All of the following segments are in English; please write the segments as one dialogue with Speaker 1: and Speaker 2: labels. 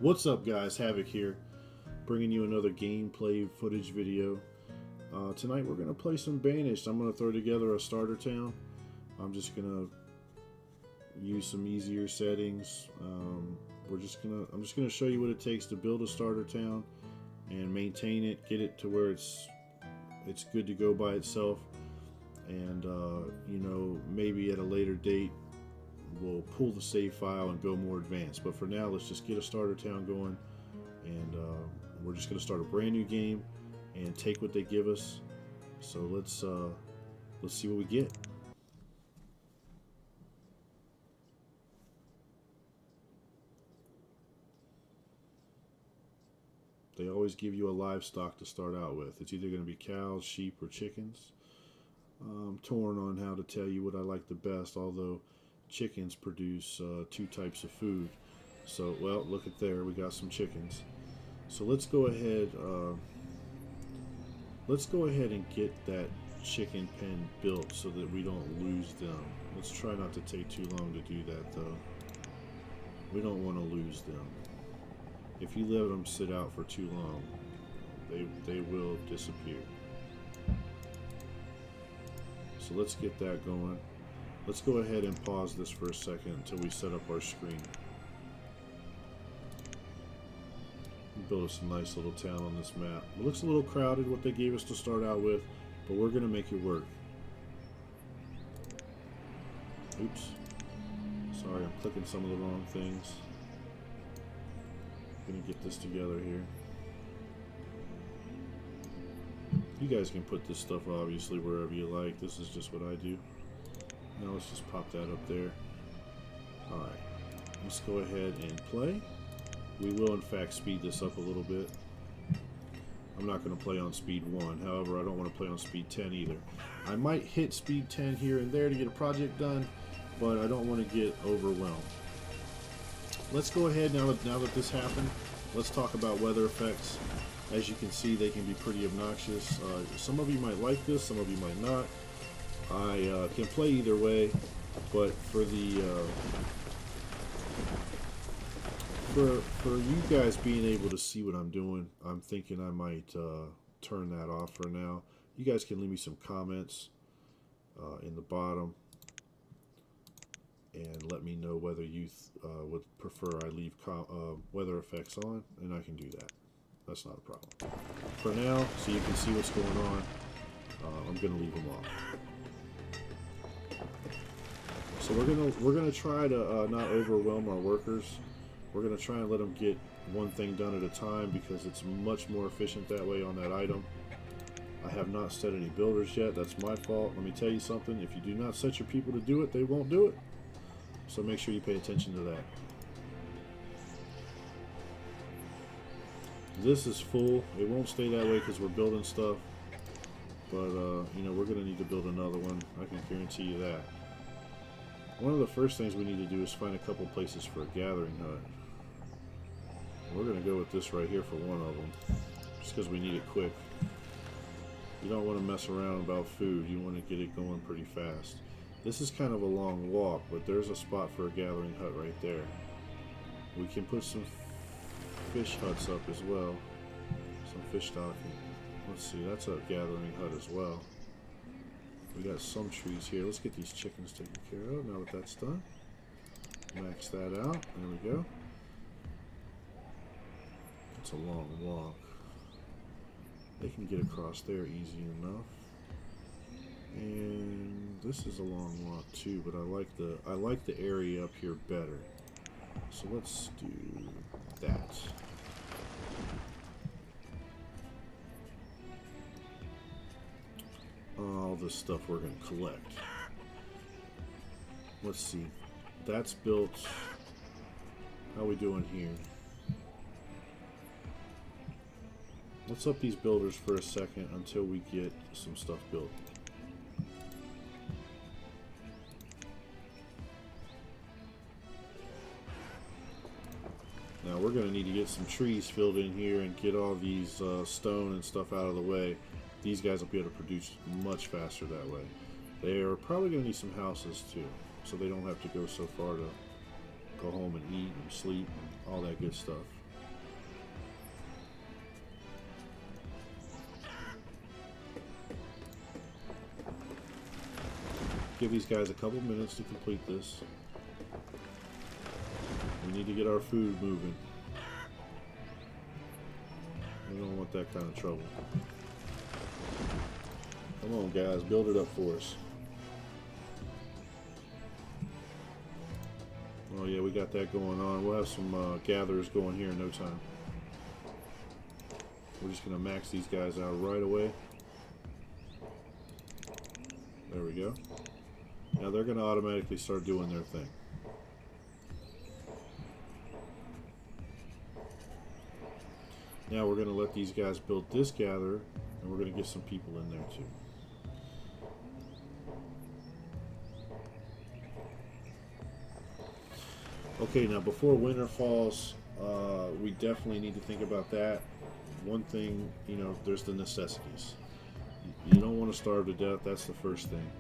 Speaker 1: What's up, guys? Havoc here, bringing you another gameplay footage video. Tonight we're gonna play some Banished. I'm gonna throw together a starter town. I'm just gonna use some easier settings. I'm just gonna show you what it takes to build a starter town and maintain it, get it to where it's good to go by itself, and maybe at a later date we'll pull the save file and go more advanced. But for now, let's just get a starter town going, and we're just going to start a brand new game and take what they give us. So let's see what we get. They always give you a livestock to start out with. It's either going to be cows, sheep, or chickens. I'm torn on how to tell you what I like the best, although chickens produce two types of food. So, well, look at there, we got some chickens. So let's go ahead and get that chicken pen built so that we don't lose them. Let's try not to take too long to do that, though. We don't want to lose them. If you let them sit out for too long, they will disappear. So let's get that going. Let's go ahead and pause this for a second until we set up our screen. We built us a nice little town on this map. It looks a little crowded, what they gave us to start out with, but we're going to make it work. Oops. Sorry, I'm clicking some of the wrong things. I'm going to get this together here. You guys can put this stuff obviously wherever you like. This is just what I do. Now let's just pop that up there. Alright, let's go ahead and play. We will in fact speed this up a little bit. I'm not going to play on speed 1, however I don't want to play on speed 10 either. I might hit speed 10 here and there to get a project done, but I don't want to get overwhelmed. Let's go ahead, now that this happened, let's talk about weather effects. As you can see, they can be pretty obnoxious. Some of you might like this, some of you might not. I can play either way, but for the for you guys being able to see what I'm doing, I'm thinking I might turn that off for now. You guys can leave me some comments in the bottom and let me know whether you would prefer I leave weather effects on, and I can do that. That's not a problem. For now, so you can see what's going on, I'm going to leave them off. So we're gonna try to not overwhelm our workers. We're gonna try and let them get one thing done at a time because it's much more efficient that way on that item. I have not set any builders yet. That's my fault. Let me tell you something. If you do not set your people to do it, they won't do it. So make sure you pay attention to that. This is full. It won't stay that way because we're building stuff. But we're gonna need to build another one. I can guarantee you that. One of the first things we need to do is find a couple places for a gathering hut. We're going to go with this right here for one of them, just because we need it quick. You don't want to mess around about food. You want to get it going pretty fast. This is kind of a long walk, but there's a spot for a gathering hut right there. We can put some fish huts up as well. Some fish stocking. Let's see, that's a gathering hut as well. We got some trees here. Let's get these chickens taken care of now that that's done. Max that out. There we go. It's a long walk. They can get across there easy enough. And this is a long walk too, but I like the area up here better. So let's do that. All this stuff we're going to collect. Let's see. That's built. How are we doing here? Let's up these builders for a second until we get some stuff built. Now we're going to need to get some trees filled in here and get all these stone and stuff out of the way. These guys will be able to produce much faster that way. They are probably going to need some houses too, so they don't have to go so far to go home and eat and sleep and all that good stuff. give these guys a couple minutes to complete this. We need to get our food moving. We don't want that kind of trouble. Come on, guys, build it up for us. Oh yeah, we got that going on. We'll have some gatherers going here in no time. We're just going to max these guys out right away. There we go. Now they're going to automatically start doing their thing. Now we're going to let these guys build this gatherer, and we're going to get some people in there too. Okay, now before winter falls, we definitely need to think about that. One thing, you know, there's the necessities. You don't want to starve to death, that's the first thing.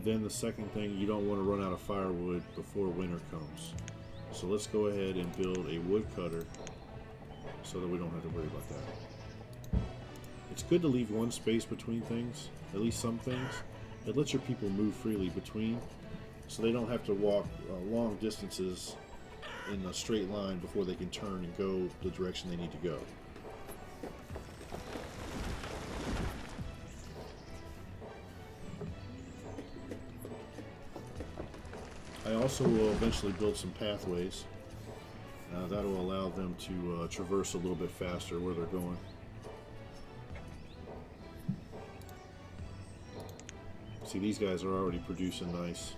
Speaker 1: Then the second thing, you don't want to run out of firewood before winter comes. So let's go ahead and build a woodcutter so that we don't have to worry about that. It's good to leave one space between things, at least some things. It lets your people move freely between, so they don't have to walk long distances in a straight line before they can turn and go the direction they need to go. I also will eventually build some pathways. That'll allow them to traverse a little bit faster where they're going. See, these guys are already producing nice.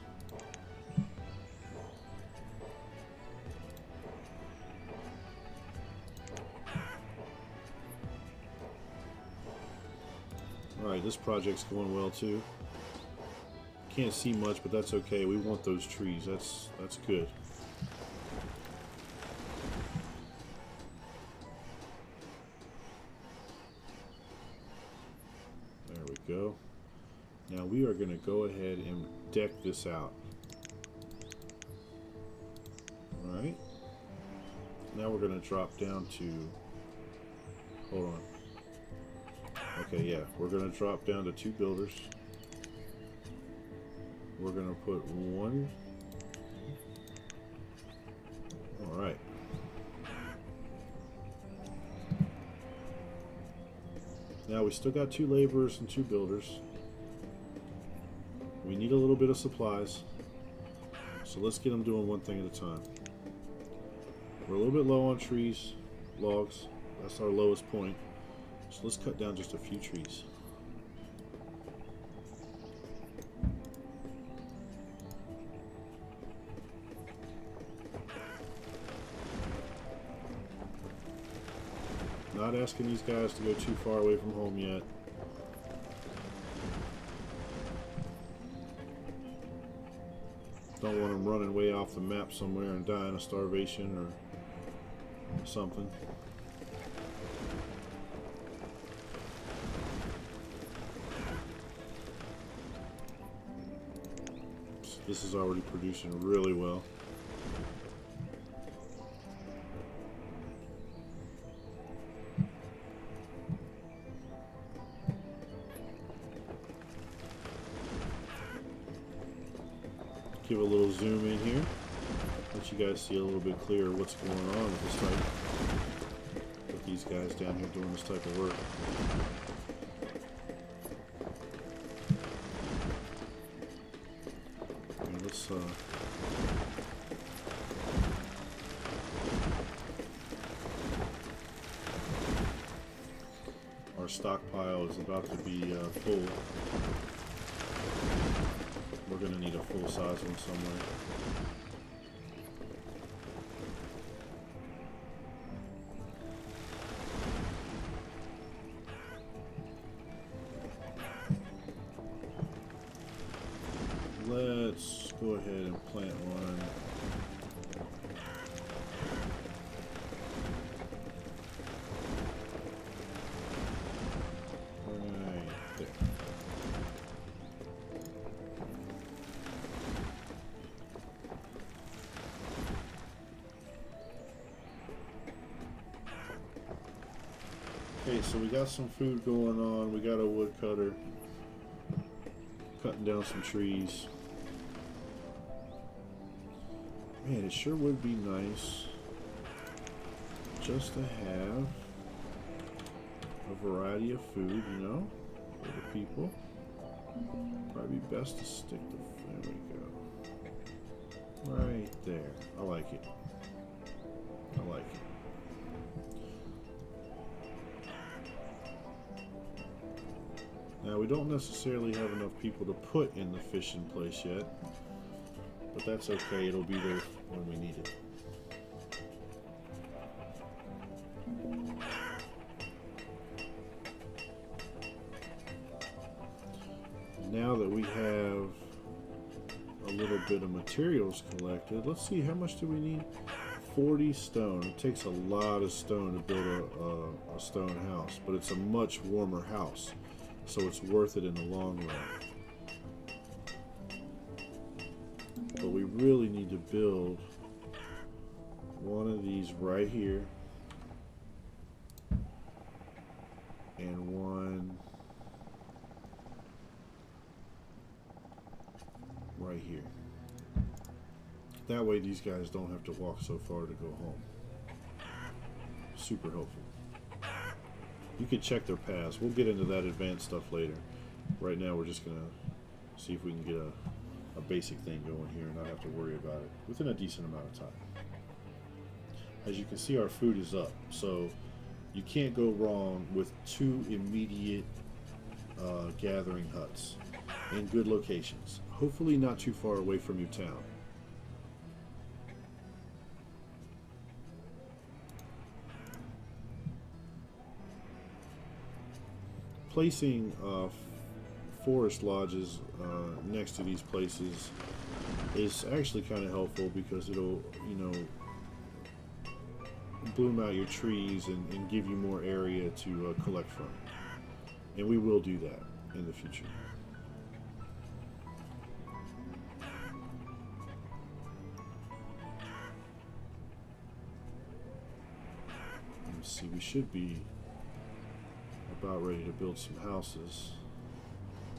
Speaker 1: Alright, this project's going well too. Can't see much, but that's okay. We want those trees. That's good. There we go. Now we are going to go ahead and deck this out. Alright. Now we're going to drop down to... Hold on. Okay, yeah. We're going to drop down to 2 builders. We're going to put 1. Alright. Now we still got 2 laborers and 2 builders. We need a little bit of supplies. So let's get them doing one thing at a time. We're a little bit low on trees, logs. That's our lowest point. So let's cut down just a few trees. Not asking these guys to go too far away from home yet. Don't want them running way off the map somewhere and dying of starvation or something. This is already producing really well. Give a little zoom in here. Let you guys see a little bit clearer what's going on with this type. With these guys down here doing this type of work. And let's our stockpile is about to be full. We're going to need a full-size one somewhere. Let's go ahead and plant one. Right there. Okay, so we got some food going on. We got a woodcutter cutting down some trees. Man, it sure would be nice just to have a variety of food, you know, for the people. Probably best to stick the, there we go. Right there. I like it. I like it. Now, we don't necessarily have enough people to put in the fishing place yet, but that's okay. It'll be there when we need it. Now that we have a little bit of materials collected, let's see, how much do we need? 40 stone. It takes a lot of stone to build a stone house, but it's a much warmer house, so it's worth it in the long run. But we really need to build one of these right here and one right here. That way these guys don't have to walk so far to go home. Super helpful. You can check their paths. We'll get into that advanced stuff later. Right now we're just going to see if we can get a basic thing going here and not have to worry about it within a decent amount of time. As you can see, our food is up, so you can't go wrong with 2 immediate gathering huts in good locations. Hopefully not too far away from your town. Placing forest lodges next to these places is actually kind of helpful because it'll, you know, bloom out your trees and give you more area to collect from. And we will do that in the future. Let's see, we should be about ready to build some houses.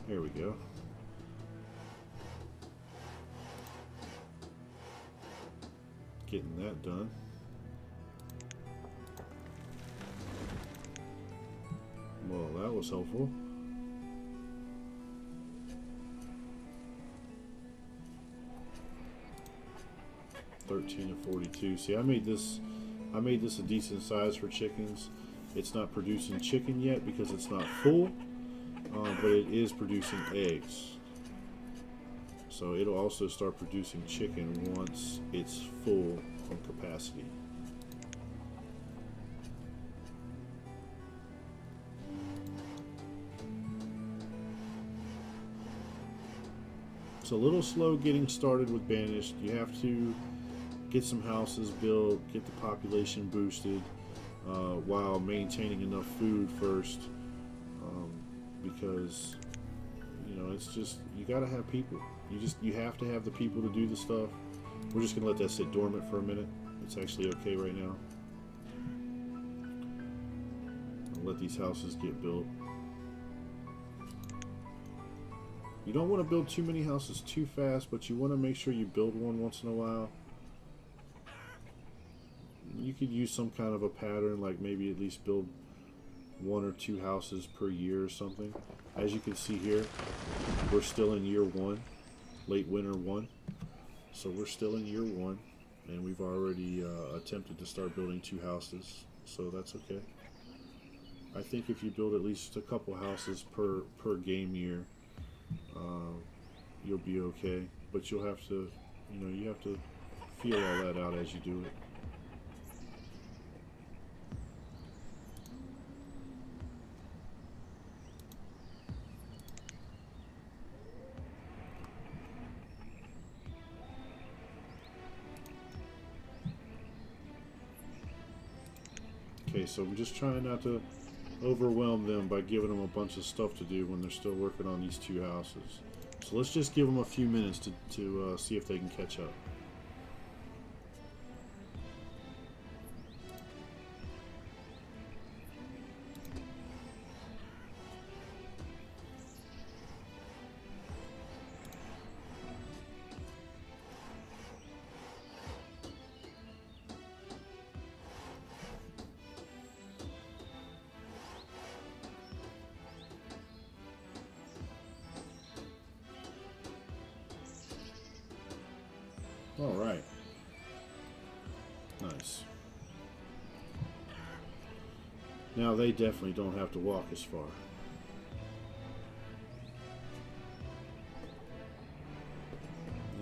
Speaker 1: There we go. Getting that done. Well, that was helpful. $13 to $42. See, I made this a decent size for chickens. It's not producing chicken yet because it's not full, but it is producing eggs. So it'll also start producing chicken once it's full on capacity. It's a little slow getting started with Banished. You have to get some houses built, get the population boosted, while maintaining enough food first, because, you know, it's just, you gotta have people. You have to have the people to do the stuff. We're just gonna let that sit dormant for a minute. It's actually okay right now. I'll let these houses get built. You don't want to build too many houses too fast, but you want to make sure you build one once in a while. You could use some kind of a pattern, like maybe at least build 1 or 2 houses per year or something. As you can see here, we're still in year 1, late winter 1. So we're still in year 1, and we've already attempted to start building 2 houses, so that's okay. I think if you build at least a couple houses per game year, you'll be okay. But you'll have to, you know, you have to feel all that out as you do it. Okay, so we're just trying not to overwhelm them by giving them a bunch of stuff to do when they're still working on these 2 houses. So let's just give them a few minutes to see if they can catch up. All right. Nice. Now they definitely don't have to walk as far.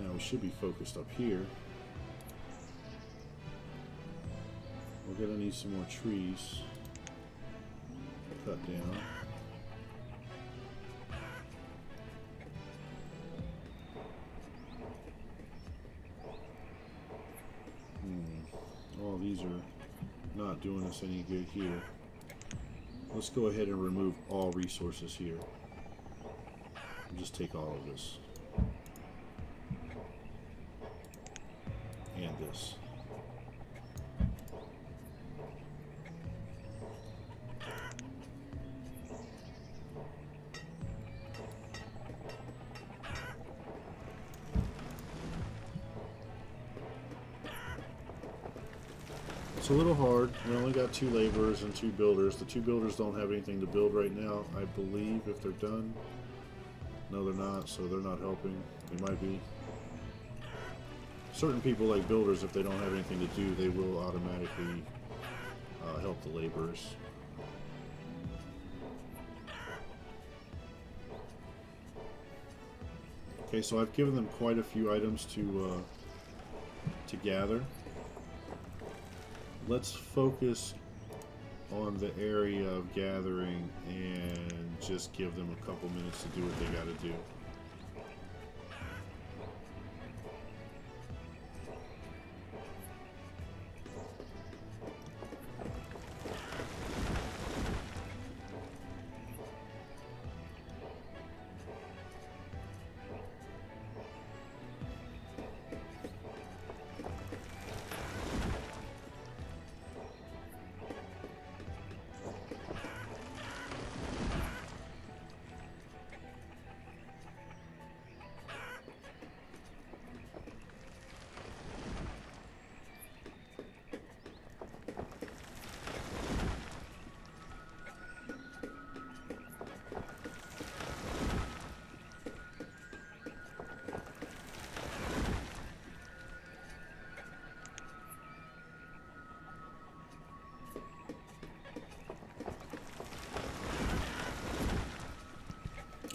Speaker 1: Now we should be focused up here. We're gonna need some more trees cut down. All these are not doing us any good here. Let's go ahead and remove all resources here. And just take all of this. And this. It's a little hard. We only got 2 laborers and 2 builders. The 2 builders don't have anything to build right now, I believe, if they're done. No, they're not, so they're not helping. They might be. Certain people, like builders, if they don't have anything to do, they will automatically help the laborers. Okay, so I've given them quite a few items to gather. Let's focus on the area of gathering and just give them a couple minutes to do what they got to do.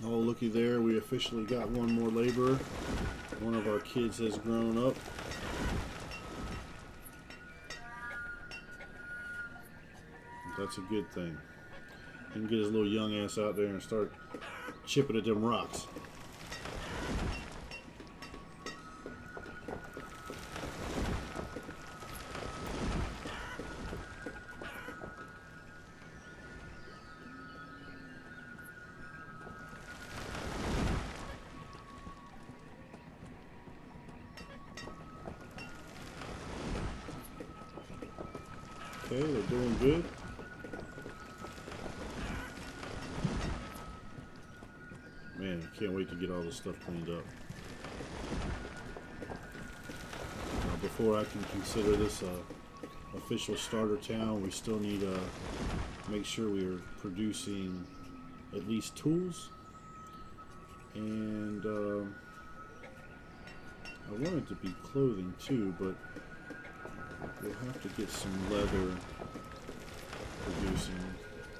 Speaker 1: Oh, looky there, we officially got one more laborer. One of our kids has grown up. That's a good thing. He can get his little young ass out there and start chipping at them rocks. Okay, they're doing good. Man, I can't wait to get all this stuff cleaned up. Before I can consider this a official starter town, we still need to make sure we are producing at least tools. And I want it to be clothing too, but we'll have to get some leather producing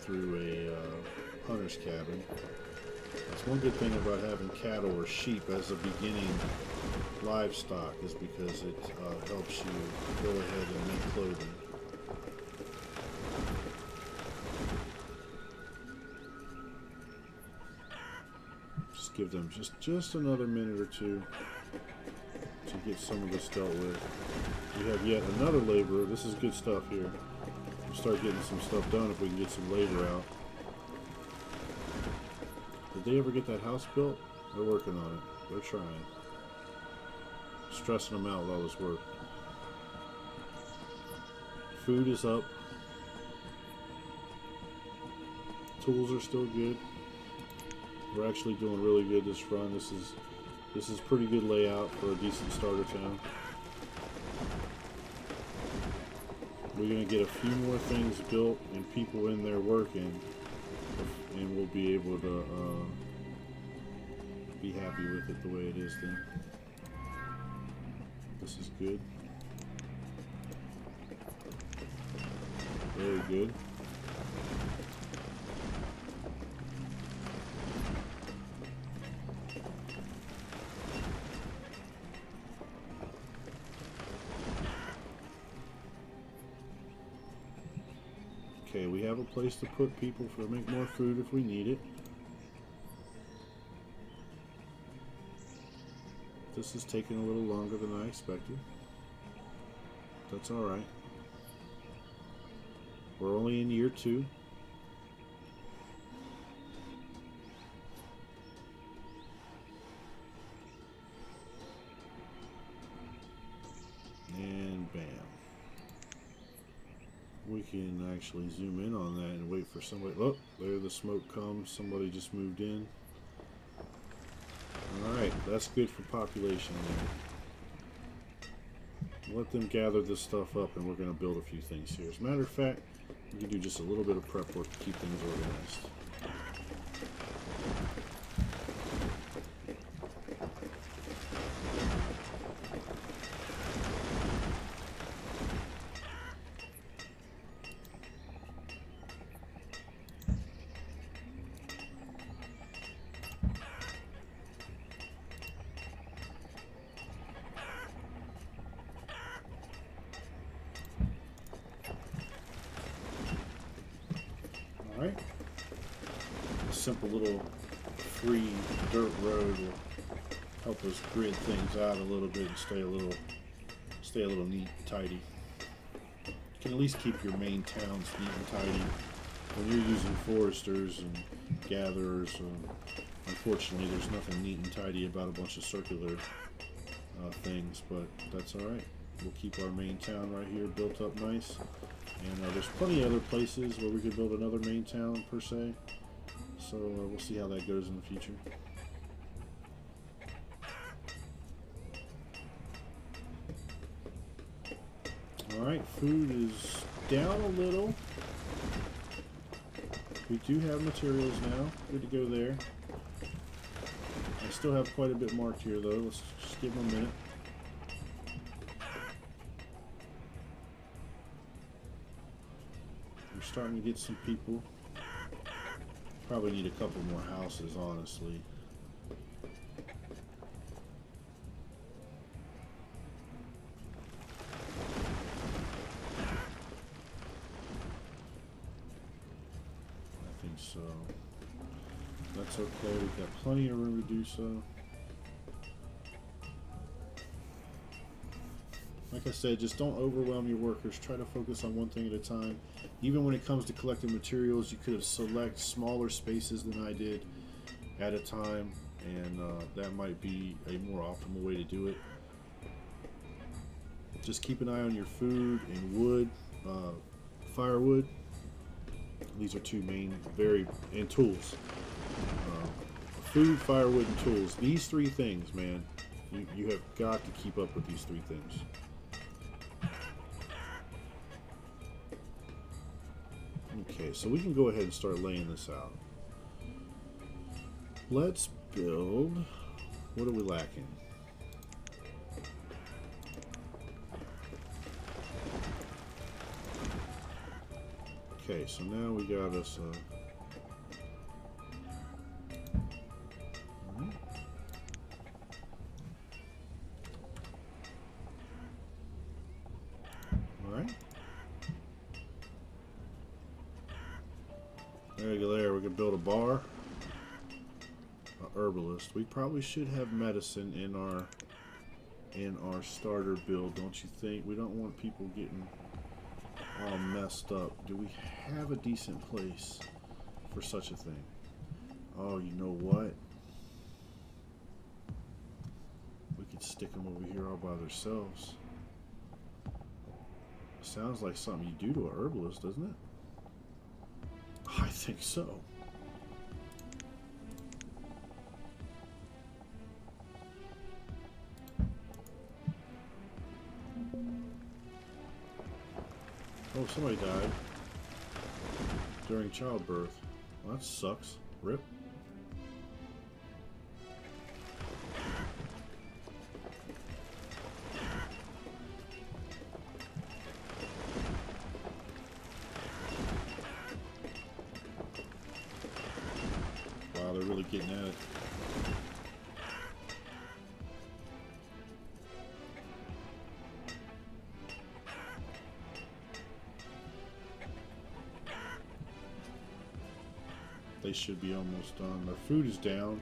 Speaker 1: through a hunter's cabin. That's one good thing about having cattle or sheep as a beginning livestock, is because it helps you go ahead and make clothing. Just give them just another minute or two to get some of this dealt with. We have yet another laborer. This is good stuff here. We'll start getting some stuff done if we can get some labor out. Did they ever get that house built? They're working on it. They're trying. Stressing them out with all this work. Food is up. Tools are still good. We're actually doing really good this run. This is pretty good layout for a decent starter town. We're going to get a few more things built and people in there working, and we'll be able to be happy with it the way it is then. This is good. Very good. Okay, we have a place to put people for make more food if we need it. This is taking a little longer than I expected. That's alright. We're only in year 2. And bam. We can actually zoom in on that and wait for somebody. Oh, there the smoke comes. Somebody just moved in. Alright, that's good for population there. Let them gather this stuff up and we're going to build a few things here. As a matter of fact, we can do just a little bit of prep work to keep things organized. Alright. A simple little free dirt road will help us grid things out a little bit and stay a little neat and tidy. You can at least keep your main towns neat and tidy. When you're using foresters and gatherers, unfortunately there's nothing neat and tidy about a bunch of circular things, but that's alright. We'll keep our main town right here built up nice. And there's plenty of other places where we could build another main town, per se. So we'll see how that goes in the future. Alright, food is down a little. We do have materials now. Good to go there. I still have quite a bit marked here, though. Let's just give them a minute. We're starting to get some people. Probably need a couple more houses, honestly. I think so. That's okay. We've got plenty of room to do so. Like I said, just don't overwhelm your workers. Try to focus on one thing at a time. Even when it comes to collecting materials, you could have select smaller spaces than I did at a time, and that might be a more optimal way to do it. Just keep an eye on your food and wood, firewood. These are two main, and tools. Food, firewood, and tools. These 3 things, man, you have got to keep up with these 3 things. Okay, so we can go ahead and start laying this out. Let's build. What are we lacking? Okay, so now we got us Alright. There you go there. We can build a bar. A herbalist. We probably should have medicine in our starter build, don't you think? We don't want people getting all messed up. Do we have a decent place for such a thing? Oh, you know what? We could stick them over here all by themselves. Sounds like something you do to a herbalist, doesn't it? I think so. Oh, somebody died during childbirth. Well, that sucks. Rip. keep getting at it. They should be almost done. Our food is down.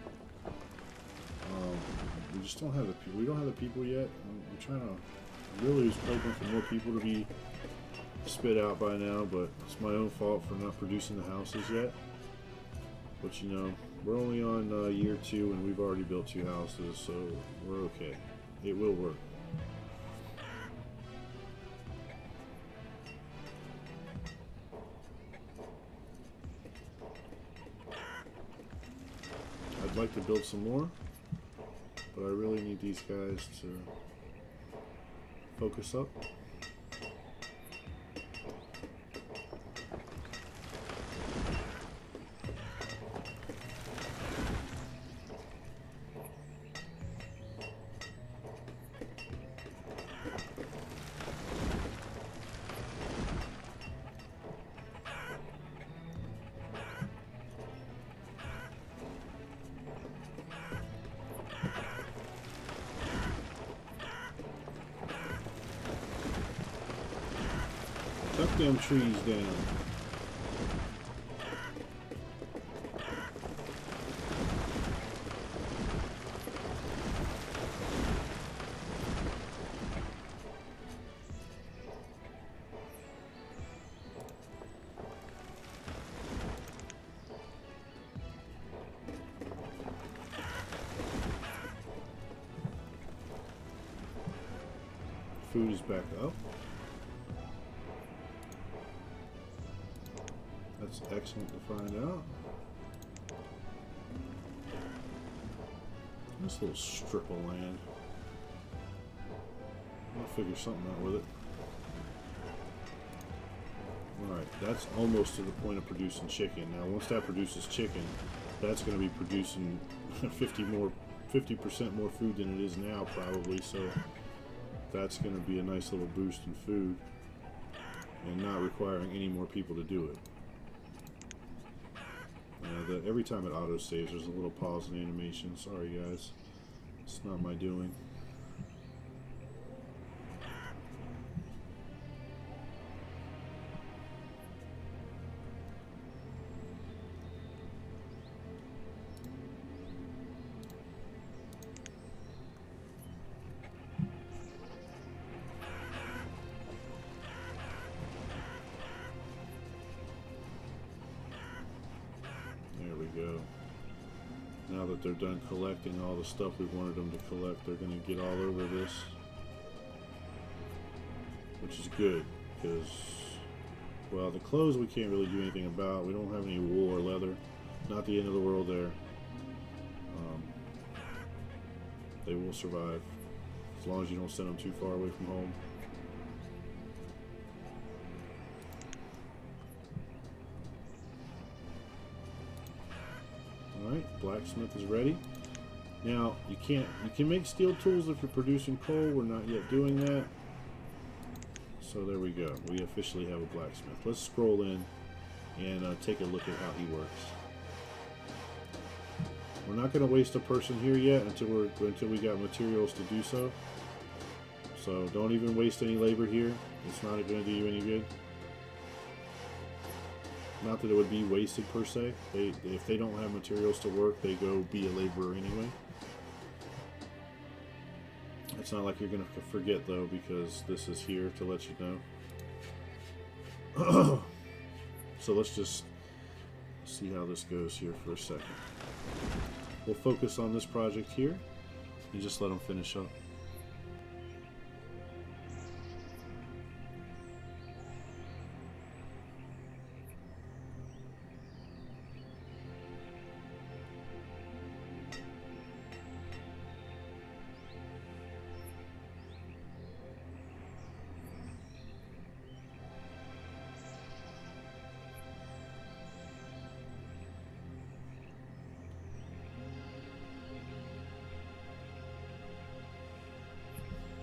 Speaker 1: We just don't have the people. We don't have the people yet. I'm trying to really was hoping for more people to be spit out by now, but it's my own fault for not producing the houses yet. But you know, we're only on year 2 and we've already built 2 houses, so we're okay. It will work. I'd like to build some more, but I really need these guys to focus up. Cut them trees down. Food is back up. That's excellent to find out. This little strip of land. I'll figure something out with it. Alright, that's almost to the point of producing chicken. Now once that produces chicken, that's going to be producing 50% more food than it is now probably, so that's going to be a nice little boost in food and not requiring any more people to do it. Every time it auto saves, there's a little pause in the animation. Sorry, guys. It's not my doing. Go. Now that they're done collecting all the stuff we wanted them to collect, they're going to get all over this, which is good because, well, the clothes we can't really do anything about. We don't have any wool or leather. Not the end of the world there. They will survive as long as you don't send them too far away from home. Alright, blacksmith is ready. Now, you can make steel tools if you're producing coal. We're not yet doing that. So there we go. We officially have a blacksmith. Let's scroll in and take a look at how he works. We're not going to waste a person here yet until we got materials to do so. So don't even waste any labor here. It's not going to do you any good. Not that it would be wasted per se. If they don't have materials to work, they go be a laborer anyway. It's not like you're going to forget though, because this is here to let you know. So let's just see how this goes here for a second. We'll focus on this project here and just let them finish up.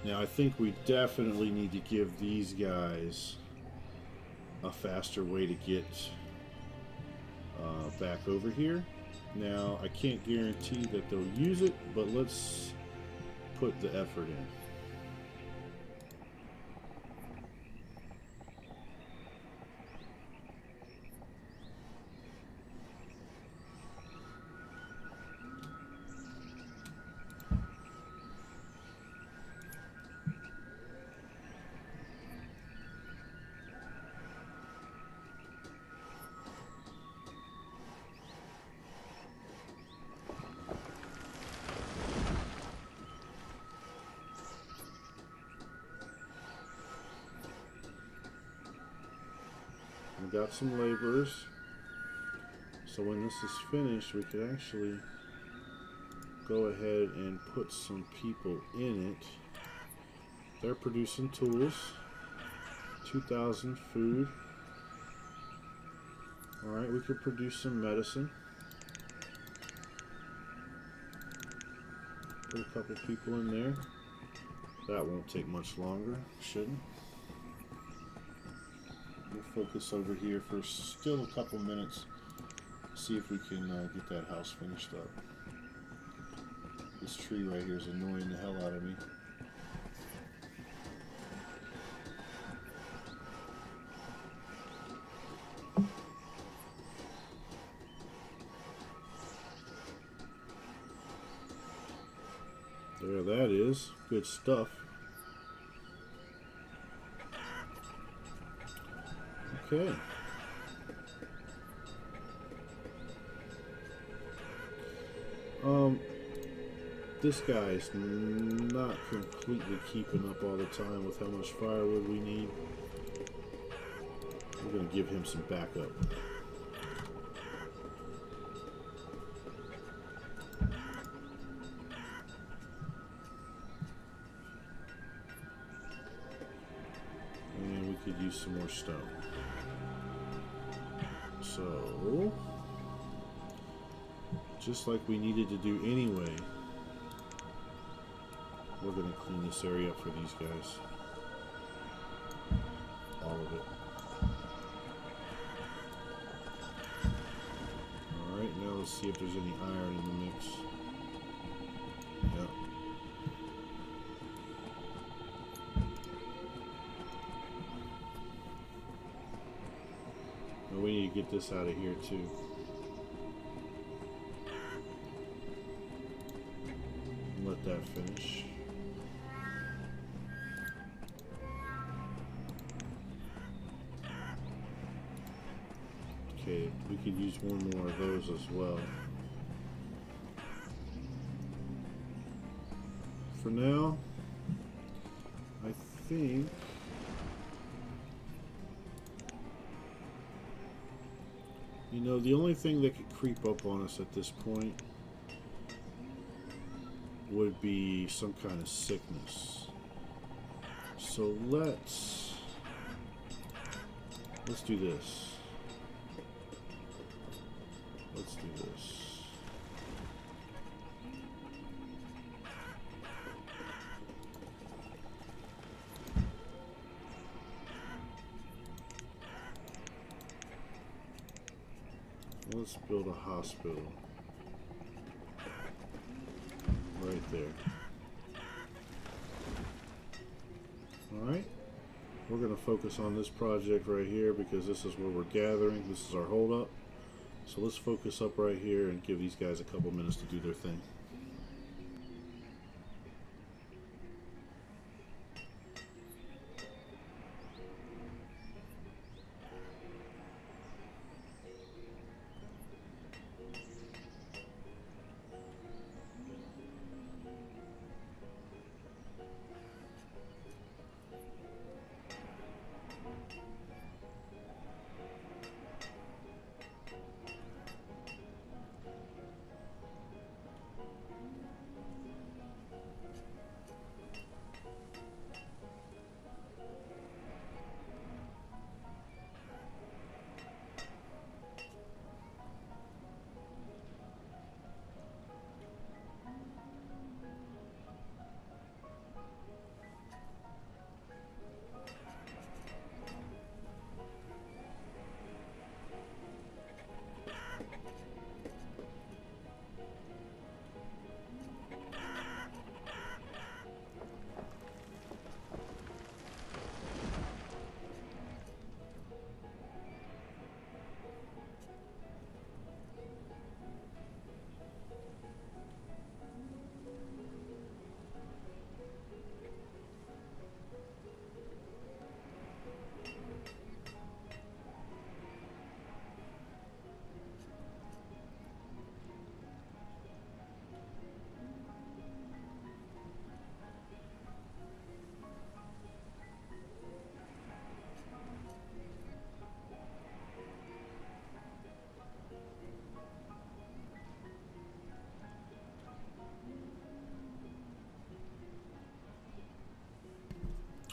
Speaker 1: Now I think we definitely need to give these guys a faster way to get back over here. Now, I can't guarantee that they'll use it, but let's put the effort in. We got some laborers, so when this is finished we could actually go ahead and put some people in it. They're producing tools, 2,000 food. Alright, we could produce some medicine. Put a couple people in there. That won't take much longer, shouldn't. We'll focus over here for still a couple minutes. See if we can get that house finished up. This tree right here is annoying the hell out of me. There that is. Good stuff. Okay. This guy's not completely keeping up all the time with how much firewood we need. We're going to give him some backup. And we could use some more stone. So, just like we needed to do anyway, we're going to clean this area up for these guys. All of it. Alright, now let's see if there's any iron in the mix. Yep. Now we need to get this out of here too. Let that finish. Okay, we could use one more of those as well. For now, I think the only thing that could creep up on us at this point would be some kind of sickness. So let's do this. Let's do this. Let's build a hospital right there. Alright, we're going to focus on this project right here because this is where we're gathering. This is our holdup. So let's focus up right here and give these guys a couple minutes to do their thing.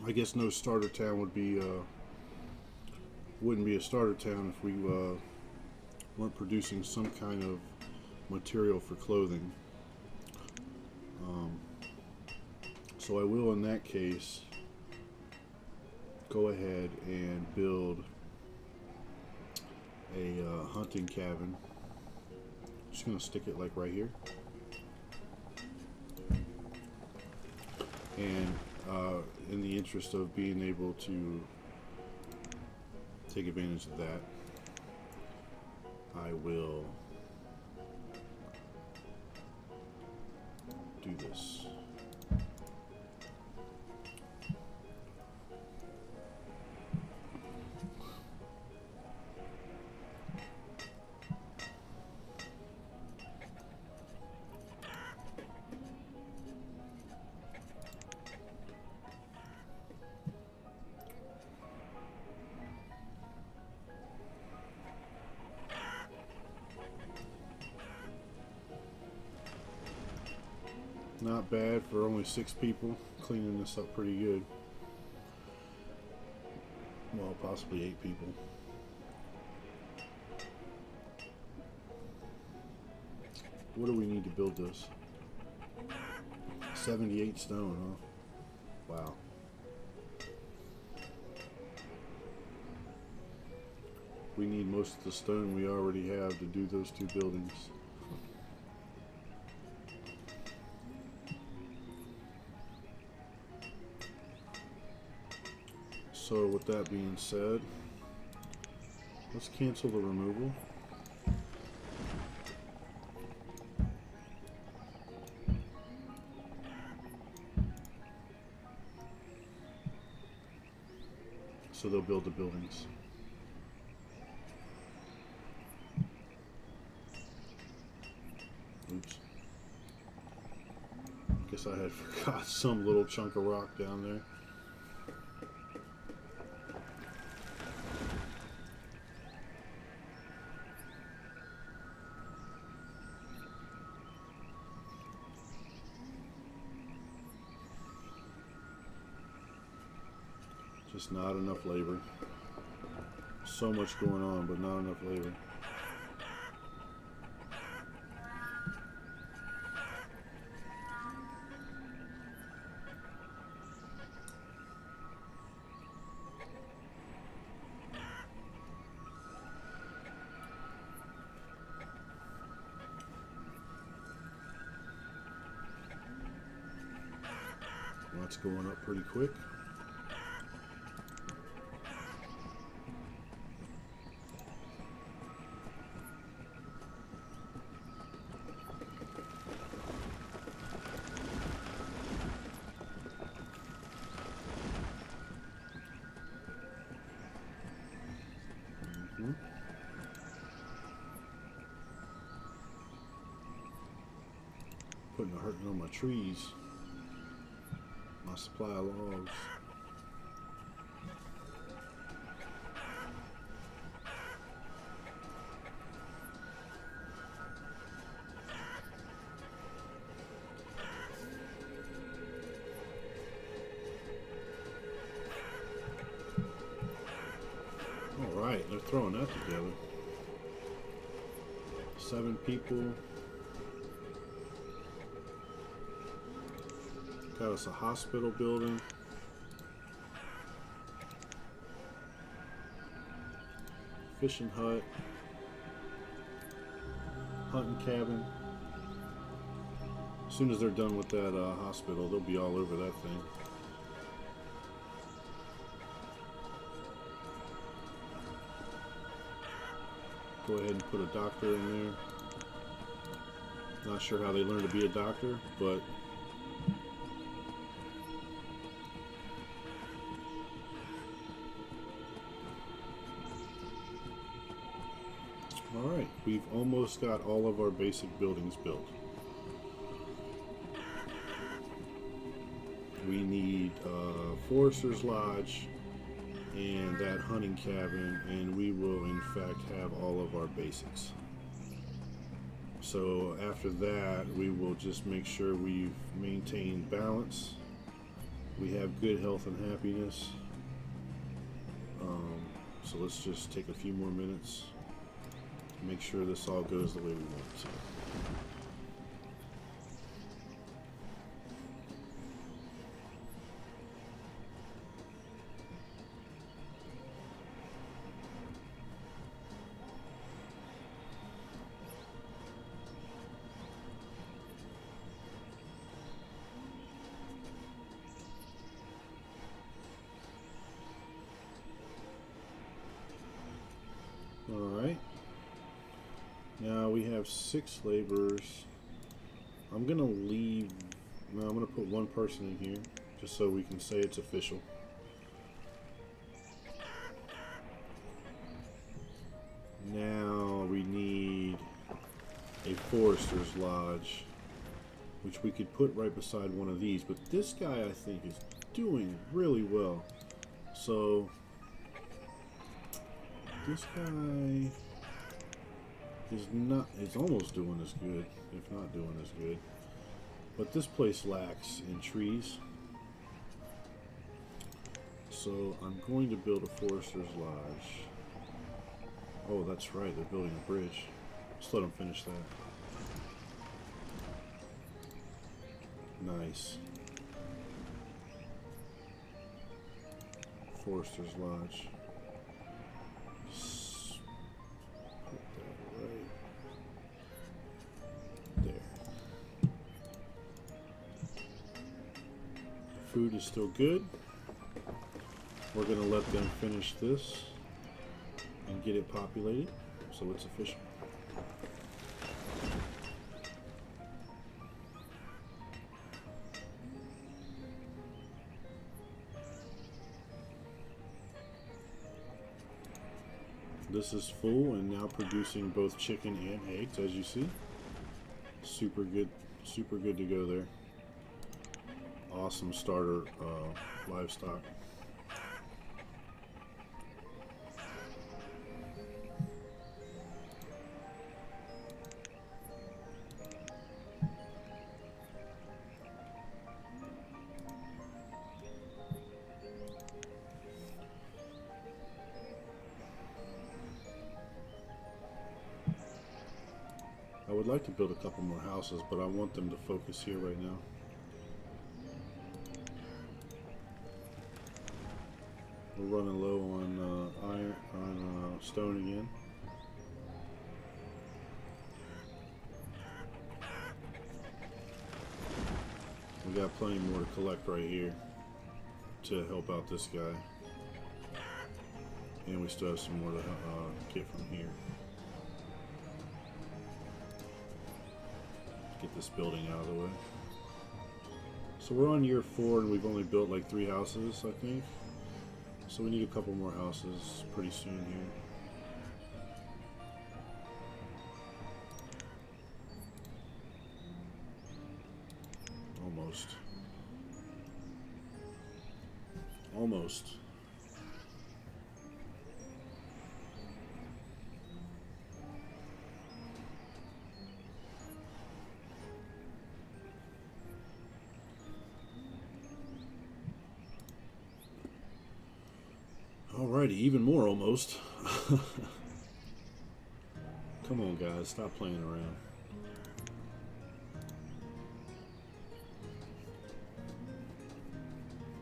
Speaker 1: I guess no starter town would be wouldn't be a starter town if we weren't producing some kind of material for clothing. Um, so I will, in that case, go ahead and build a hunting cabin. Just gonna stick it like right here, and in the interest of being able to take advantage of that, I will do this. Not bad for only 6 people. Cleaning this up pretty good. Well, possibly 8 people. What do we need to build this? 78 stone, huh? Wow. We need most of the stone we already have to do those 2 buildings. So with that being said, let's cancel the removal. So they'll build the buildings. Oops. Guess I had forgot some little chunk of rock down there. Just not enough labor. So much going on, but not enough labor. That's going up pretty quick. Putting a hurting on my trees, my supply of logs. All right, they're throwing that together. 7 people. Got us a hospital building. Fishing hut. Hunting cabin. As soon as they're done with that hospital, they'll be all over that thing. Go ahead and put a doctor in there. Not sure how they learn to be a doctor, but alright, we've almost got all of our basic buildings built. We need Forester's Lodge and that hunting cabin, and we will in fact have all of our basics. So after that, we will just make sure we've maintained balance We have good health and happiness. So let's just take a few more minutes to make sure this all goes the way we want it to. Alright, now we have 6 laborers. I'm gonna leave, no, I'm gonna put one person in here just so we can say it's official. Now we need a forester's lodge, which we could put right beside one of these, but this guy I think is doing really well. So this guy is almost doing as good, if not doing as good. But this place lacks in trees. So I'm going to build a forester's lodge. Oh, that's right, they're building a bridge. Just let them finish that. Nice. Forester's lodge. Food is still good. We're going to let them finish this and get it populated so it's official. This is full and now producing both chicken and eggs, as you see. Super good to go there. Awesome starter livestock. I would like to build a couple more houses, but I want them to focus here right now. We're running low on stone again. We got plenty more to collect right here to help out this guy, and we still have some more to get from here. Get this building out of the way. So we're on year 4 and we've only built like 3 houses, I think. So we need a couple more houses pretty soon here. Almost. Almost. Alrighty, even more almost. Come on, guys, stop playing around.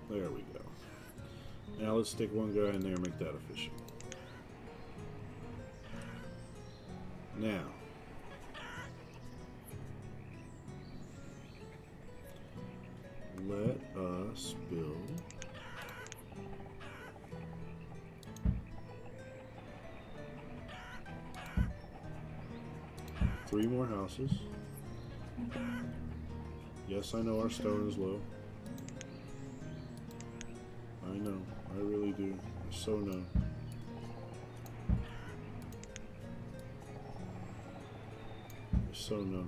Speaker 1: There we go. Now let's stick one guy in there and make that official. Now, let us build three more houses. Yes, I know our stone is low. I know, I really do. I so know. I so know.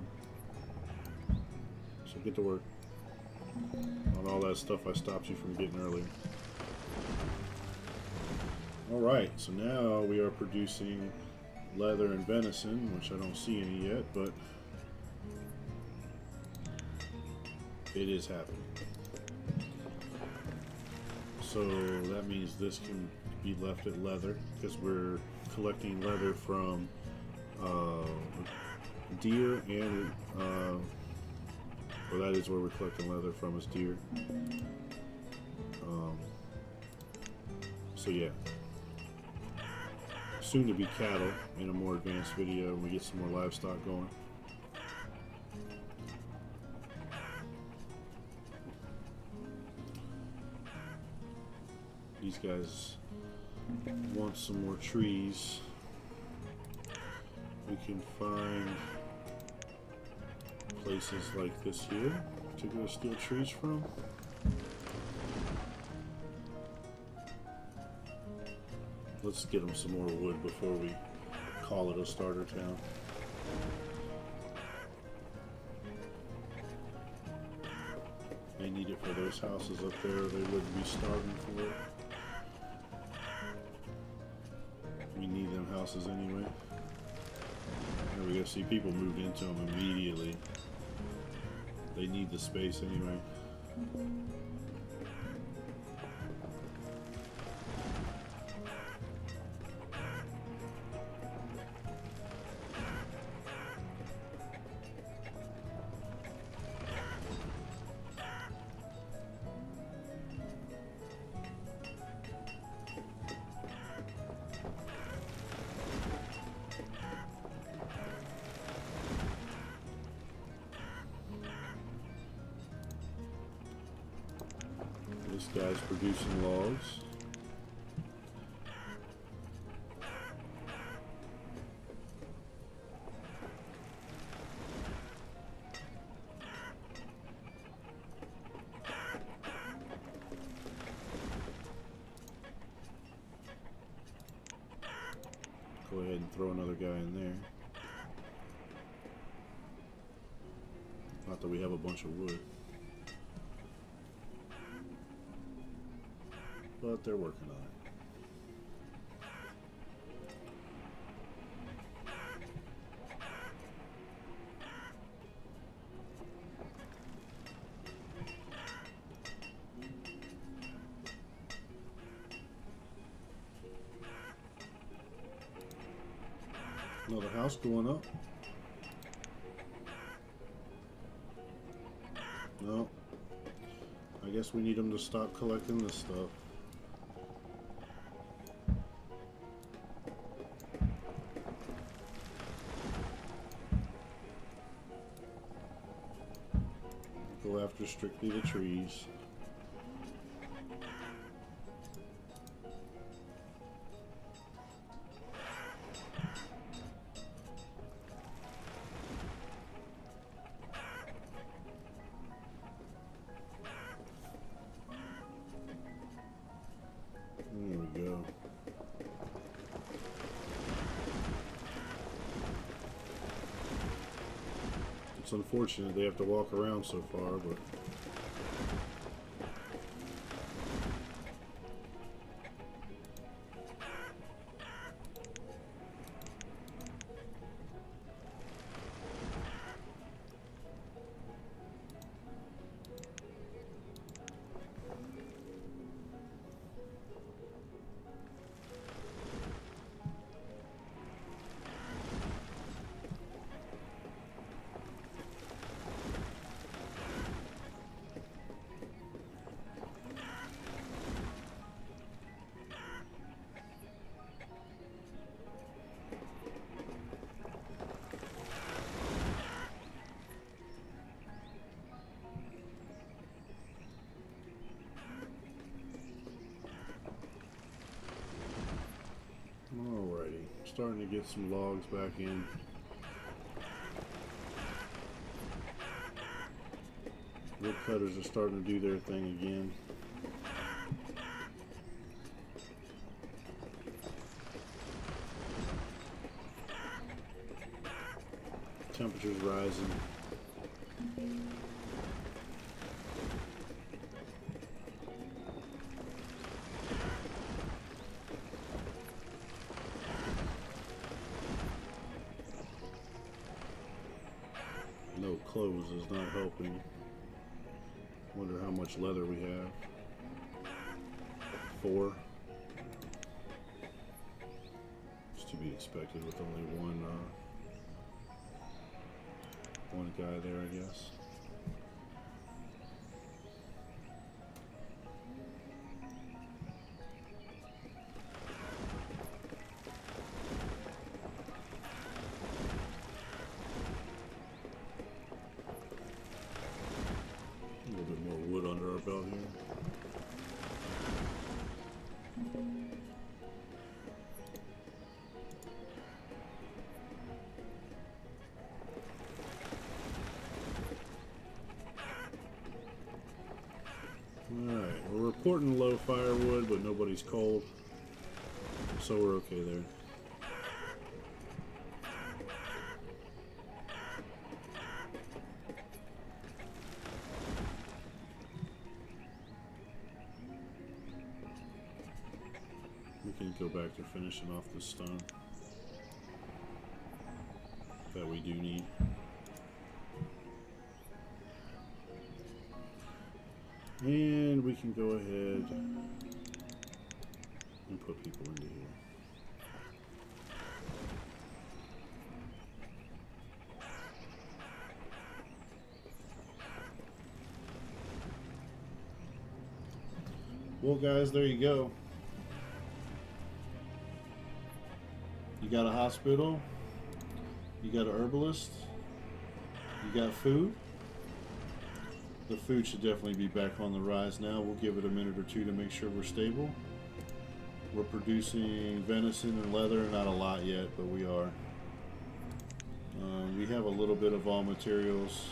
Speaker 1: So get to work on all that stuff I stopped you from getting earlier. Alright, so now we are producing leather and venison, which I don't see any yet, but it is happening. So that means this can be left at leather because we're collecting leather from deer and well, that is where we're collecting leather from, is deer. So yeah, soon to be cattle in a more advanced video when we get some more livestock going. These guys want some more trees. We can find places like this here to go steal trees from. Let's get them some more wood before we call it a starter town. They need it for those houses up there, or they wouldn't be starving for it. We need them houses anyway. There we go. See, people moved into them immediately. They need the space anyway. This guy's producing logs. Go ahead and throw another guy in there. Not that we have a bunch of wood. But they're working on it. Another house going up. No. I guess we need them to stop collecting this stuff. Go after strictly the trees. There we go. It's unfortunate they have to walk around so far, but alrighty. Starting to get some logs back in. Wood cutters are starting to do their thing again. Temperature's rising. No clothes is not helping. Wonder how much leather we have. 4. It's to be expected with only one guy there, I guess. A little bit more wood under our belt here. Alright, we're reporting low firewood, but nobody's cold, so we're okay there. We can go back to finishing off the stone that we do need. And we can go ahead and put people into here. Well, guys, there you go. You got a hospital, you got an herbalist, you got food. The food should definitely be back on the rise now. We'll give it a minute or two to make sure we're stable. We're producing venison and leather, not a lot yet, but we are. We have a little bit of all materials.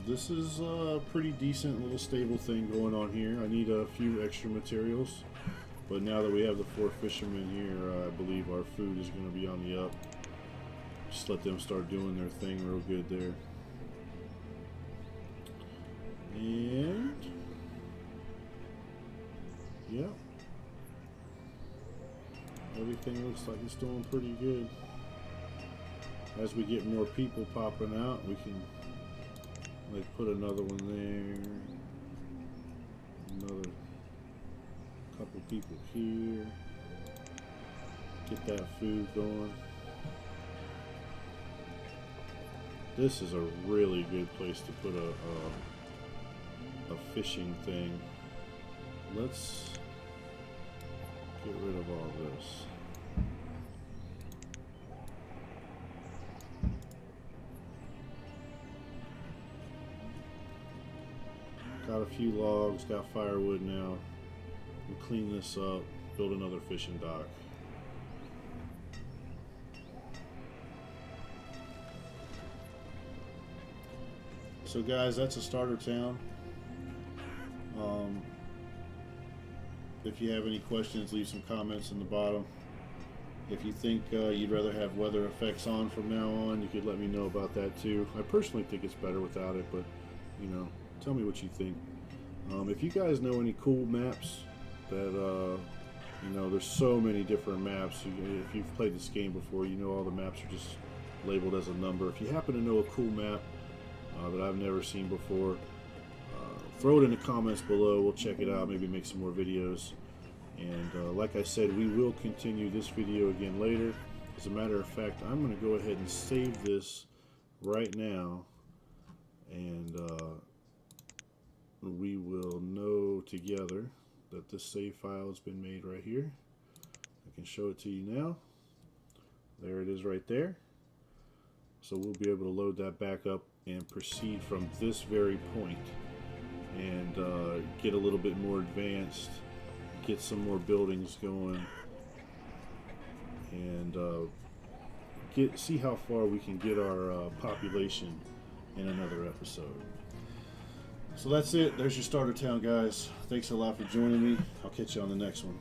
Speaker 1: This is a pretty decent little stable thing going on here. I need a few extra materials, but now that we have the 4 fishermen here, I believe our food is going to be on the up. Just let them start doing their thing real good there. And yeah, everything looks like it's doing pretty good. As we get more people popping out, we can like put another one there, another couple people here, get that food going. This is a really good place to put a fishing thing. Let's get rid of all this. Got a few logs, got firewood now. We'll clean this up, build another fishing dock. So guys, that's a starter town. If you have any questions, leave some comments in the bottom. If you think you'd rather have weather effects on from now on, you could let me know about that too. I personally think it's better without it, but you know, tell me what you think. If you guys know any cool maps that you know, there's so many different maps. If you've played this game before, you know all the maps are just labeled as a number. If you happen to know a cool map that I've never seen before, throw it in the comments below. We'll check it out, maybe make some more videos. And like I said, we will continue this video again later. As a matter of fact, I'm going to go ahead and save this right now, and we will know together that this save file has been made right here. I can show it to you now. There it is right there. So we'll be able to load that back up and proceed from this very point and get a little bit more advanced, get some more buildings going, and see how far we can get our population in another episode. So that's it. There's your starter town, guys. Thanks a lot for joining me. I'll catch you on the next one.